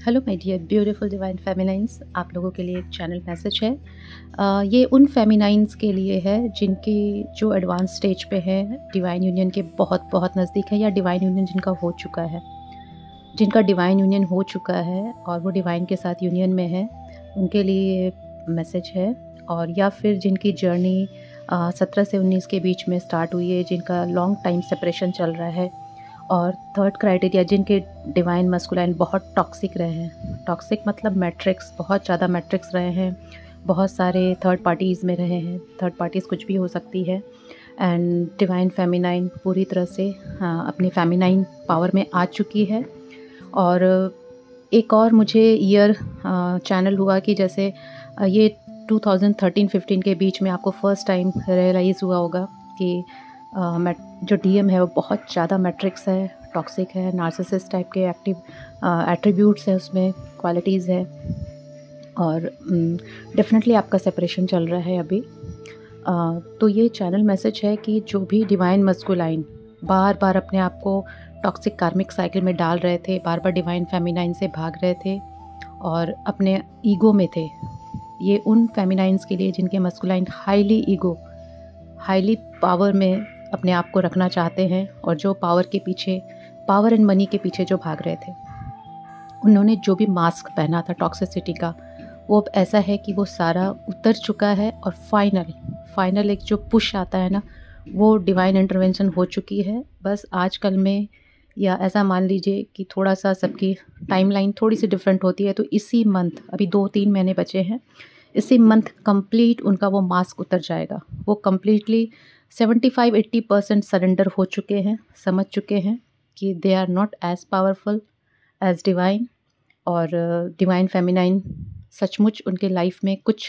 Hello my dear beautiful divine feminines, आप लोगों के लिए एक चैनल मैसेज है। ये उन फेमिनाइंस के लिए है जिनकी जो एडवांस स्टेज पे है, डिवाइन यूनियन के बहुत बहुत नज़दीक है, या डिवाइन यूनियन जिनका हो चुका है, जिनका डिवाइन यूनियन हो चुका है और वो डिवाइन के साथ यूनियन में है, उनके लिए मैसेज है। और या फिर जिनकी जर्नी 17 से 19 के बीच में स्टार्ट हुई है, जिनका लॉन्ग टाइम सेपरेशन चल रहा है। और थर्ड क्राइटेरिया, जिनके डिवाइन मस्कुलाइन बहुत टॉक्सिक रहे हैं। टॉक्सिक मतलब मैट्रिक्स, बहुत ज़्यादा मैट्रिक्स रहे हैं, बहुत सारे थर्ड पार्टीज़ में रहे हैं। थर्ड पार्टीज़ कुछ भी हो सकती है। एंड डिवाइन फेमिनाइन पूरी तरह से अपनी फेमिनाइन पावर में आ चुकी है। और एक और मुझे ईयर चैनल हुआ कि जैसे ये 2013-15 के बीच में आपको फर्स्ट टाइम रियलाइज़ हुआ होगा कि जो डीएम है वो बहुत ज़्यादा मैट्रिक्स है, टॉक्सिक है, नार्सिसिस्ट टाइप के एक्टिव एट्रीब्यूट्स हैं, उसमें क्वालिटीज़ है। और डेफिनेटली आपका सेपरेशन चल रहा है अभी। तो ये चैनल मैसेज है कि जो भी डिवाइन मस्कुलाइन बार बार अपने आप को टॉक्सिक कार्मिक साइकिल में डाल रहे थे, बार बार डिवाइन फेमिनाइन से भाग रहे थे और अपने ईगो में थे, ये उन फेमिनाइंस के लिए जिनके masculine highly ego, highly power में अपने आप को रखना चाहते हैं, और जो पावर के पीछे, पावर एंड मनी के पीछे जो भाग रहे थे, उन्होंने जो भी मास्क पहना था टॉक्सिसिटी का, वो अब ऐसा है कि वो सारा उतर चुका है। और फाइनल एक जो पुश आता है ना, वो डिवाइन इंटरवेंशन हो चुकी है। बस आजकल में, या ऐसा मान लीजिए कि थोड़ा सा सबकी टाइमलाइन थोड़ी सी डिफरेंट होती है, तो इसी मंथ, अभी 2-3 महीने बचे हैं, इसी मंथ कंप्लीट उनका वो मास्क उतर जाएगा। वो कम्प्लीटली 75-80% सरेंडर हो चुके हैं, समझ चुके हैं कि they are not as powerful as divine. और डिवाइन फेमिनाइन सचमुच उनके लाइफ में कुछ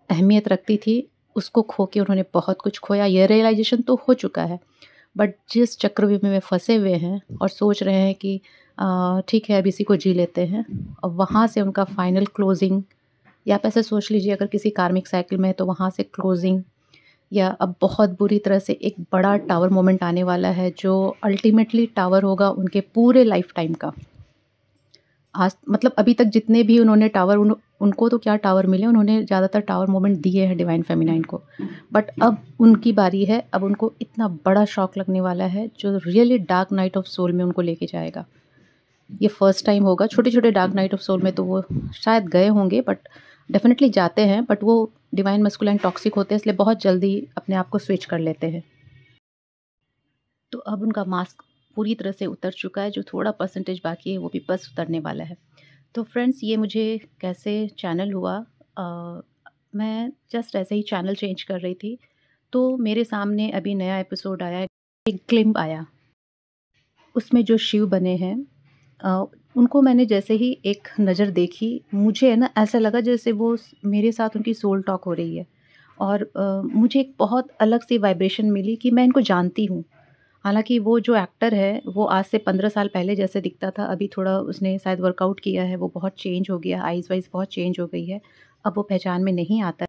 अहमियत रखती थी, उसको खो के उन्होंने बहुत कुछ खोया। ये रियलाइजेशन तो हो चुका है, बट जिस चक्रव्यूह में फंसे हुए हैं और सोच रहे हैं कि ठीक है अब इसी को जी लेते हैं, और वहाँ से उनका फाइनल क्लोजिंग, या आप ऐसे सोच लीजिए अगर किसी कार्मिक साइकिल में है तो वहाँ से क्लोजिंग, या अब बहुत बुरी तरह से एक बड़ा टावर मोमेंट आने वाला है, जो अल्टीमेटली टावर होगा उनके पूरे लाइफ टाइम का। आज मतलब अभी तक जितने भी उन्होंने टावर, उनको तो क्या टावर मिले, उन्होंने ज़्यादातर टावर मोमेंट दिए हैं डिवाइन फेमिनाइन को, बट अब उनकी बारी है। अब उनको इतना बड़ा शॉक लगने वाला है जो really dark night of soul में उनको लेके जाएगा। ये फर्स्ट टाइम होगा। छोटे छोटे डार्क नाइट ऑफ सोल में तो वो शायद गए होंगे, बट डेफिनेटली जाते हैं, बट वो डिवाइन मस्कुलाइन टॉक्सिक होते हैं, इसलिए बहुत जल्दी अपने आप को स्विच कर लेते हैं। तो अब उनका मास्क पूरी तरह से उतर चुका है, जो थोड़ा परसेंटेज बाकी है वो भी बस उतरने वाला है। तो फ्रेंड्स, ये मुझे कैसे चैनल हुआ, मैं जस्ट ऐसे ही चैनल चेंज कर रही थी, तो मेरे सामने अभी नया एपिसोड आया, एक ग्लिम्प आया। उसमें जो शिव बने हैं, उनको मैंने जैसे ही एक नज़र देखी, मुझे है ना ऐसा लगा जैसे वो मेरे साथ उनकी सोल टॉक हो रही है। और मुझे एक बहुत अलग सी वाइब्रेशन मिली कि मैं इनको जानती हूँ। हालाँकि वो जो एक्टर है, वो आज से 15 साल पहले जैसे दिखता था, अभी थोड़ा उसने शायद वर्कआउट किया है, वो बहुत चेंज हो गया, आइज़ वाइज़ बहुत चेंज हो गई है। अब वो पहचान में नहीं आता है।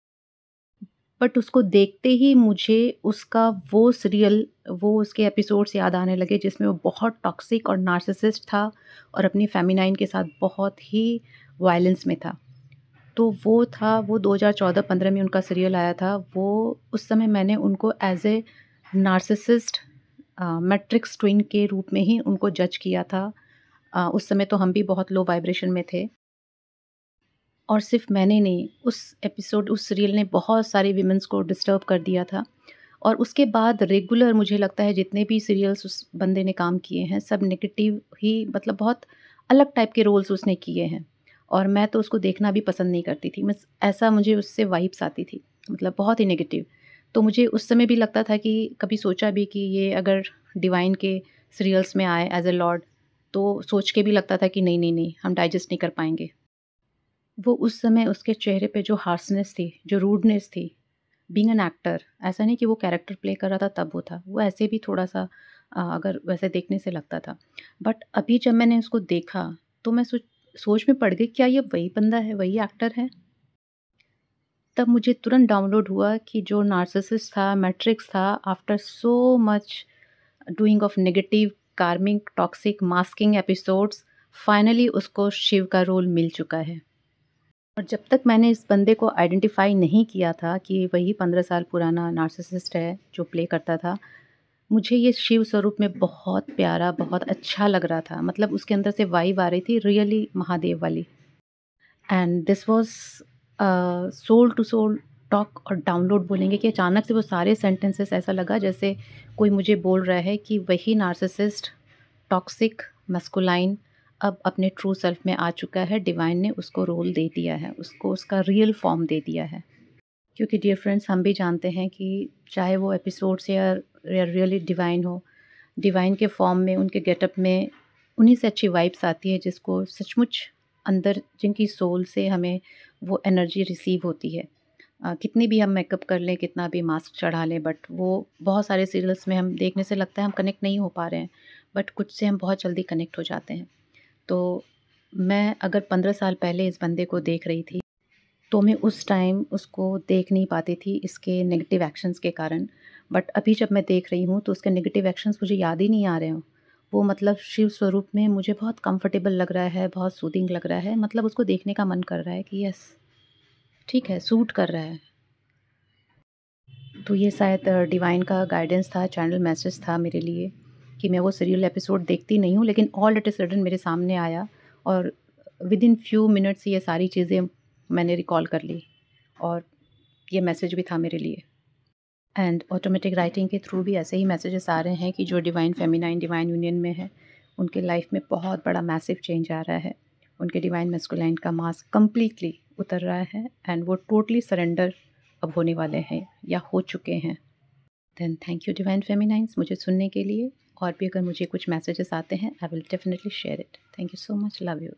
बट उसको देखते ही मुझे उसका वो सीरियल, वो उसके एपिसोड्स याद आने लगे जिसमें वो बहुत टॉक्सिक और नार्सिसिस्ट था, और अपनी फेमिनाइन के साथ बहुत ही वायलेंस में था। तो वो था, वो 2014-15 में उनका सीरियल आया था। वो उस समय मैंने उनको as a narcissist, matrix twin के रूप में ही उनको जज किया था। उस समय तो हम भी बहुत लो वाइब्रेशन में थे। और सिर्फ मैंने नहीं, उस सीरियल ने बहुत सारी विमेंस को डिस्टर्ब कर दिया था। और उसके बाद रेगुलर मुझे लगता है जितने भी सीरियल्स उस बंदे ने काम किए हैं, सब नेगेटिव ही, मतलब बहुत अलग टाइप के रोल्स उसने किए हैं। और मैं तो उसको देखना भी पसंद नहीं करती थी। मैं, ऐसा मुझे उससे वाइब्स आती थी, मतलब बहुत ही नेगेटिव। तो मुझे उस समय भी लगता था कि कभी सोचा भी कि ये अगर डिवाइन के सीरियल्स में आए एज ए लॉर्ड, तो सोच के भी लगता था कि नहीं नहीं नहीं, हम डाइजेस्ट नहीं कर पाएंगे। वो उस समय उसके चेहरे पे जो हार्शनेस थी, जो रूडनेस थी, बीइंग एन एक्टर, ऐसा नहीं कि वो कैरेक्टर प्ले कर रहा था तब वो था, वो ऐसे भी थोड़ा-सा अगर वैसे देखने से लगता था। बट अभी जब मैंने उसको देखा, तो मैं सोच में पड़ गई, क्या ये वही बंदा है, वही एक्टर है? तब मुझे तुरंत डाउनलोड हुआ कि जो नार्सिसिस्ट था, मैट्रिक्स था, after so much doing of negative, कार्मिक, टॉक्सिक, मास्किंग एपिसोड्स, फाइनली उसको शिव का रोल मिल चुका है। और जब तक मैंने इस बंदे को आइडेंटिफ़ाई नहीं किया था कि वही 15 साल पुराना नार्सिसिस्ट है जो प्ले करता था, मुझे ये शिव स्वरूप में बहुत प्यारा, बहुत अच्छा लग रहा था। मतलब उसके अंदर से वाइब आ रही थी रियली महादेव वाली। And this was soul to soul talk और डाउनलोड बोलेंगे कि अचानक से वो सारे सेंटेंसेस ऐसा लगा जैसे कोई मुझे बोल रहा है कि वही नार्सिसिस्ट, टॉक्सिक, मैस्कुलाइन अब अपने ट्रू सेल्फ में आ चुका है, डिवाइन ने उसको रोल दे दिया है, उसको उसका रियल फॉर्म दे दिया है। क्योंकि डियर फ्रेंड्स हम भी जानते हैं कि चाहे वो एपिसोड्स या रियली डिवाइन हो, डिवाइन के फॉर्म में, उनके गेटअप में उन्हीं से अच्छी वाइब्स आती है जिसको सचमुच अंदर जिनकी सोल से हमें वो एनर्जी रिसीव होती है। कितनी भी हम मेकअप कर लें, कितना भी मास्क चढ़ा लें, बट वो बहुत सारे सीरियल्स में हम देखने से लगता है हम कनेक्ट नहीं हो पा रहे हैं, बट कुछ से हम बहुत जल्दी कनेक्ट हो जाते हैं। तो मैं अगर 15 साल पहले इस बंदे को देख रही थी, तो मैं उस टाइम उसको देख नहीं पाती थी इसके नेगेटिव एक्शंस के कारण। बट अभी जब मैं देख रही हूँ तो उसके नेगेटिव एक्शंस मुझे याद ही नहीं आ रहे हों। वो मतलब शिव स्वरूप में मुझे बहुत कंफर्टेबल लग रहा है, बहुत सूदिंग लग रहा है। मतलब उसको देखने का मन कर रहा है कि यस, ठीक है, सूट कर रहा है। तो ये शायद डिवाइन का गाइडेंस था, चैनल मैसेज था मेरे लिए कि मैं वो सीरियल एपिसोड देखती नहीं हूँ, लेकिन ऑल एट अ सडन मेरे सामने आया और विदिन फ्यू मिनट्स ये सारी चीज़ें मैंने रिकॉल कर ली और ये मैसेज भी था मेरे लिए। एंड ऑटोमेटिक राइटिंग के थ्रू भी ऐसे ही मैसेजेस आ रहे हैं कि जो डिवाइन फेमिनाइन डिवाइन यूनियन में है, उनके लाइफ में बहुत बड़ा मैसिव चेंज आ रहा है। उनके डिवाइन मैस्कुलाइन का मास्क कंप्लीटली उतर रहा है एंड वो टोटली सरेंडर अब होने वाले हैं या हो चुके हैं। देन थैंक यू डिवाइन फेमिनाइंस मुझे सुनने के लिए। और भी अगर मुझे कुछ मैसेजेस आते हैं I will definitely share it. Thank you so much, love you.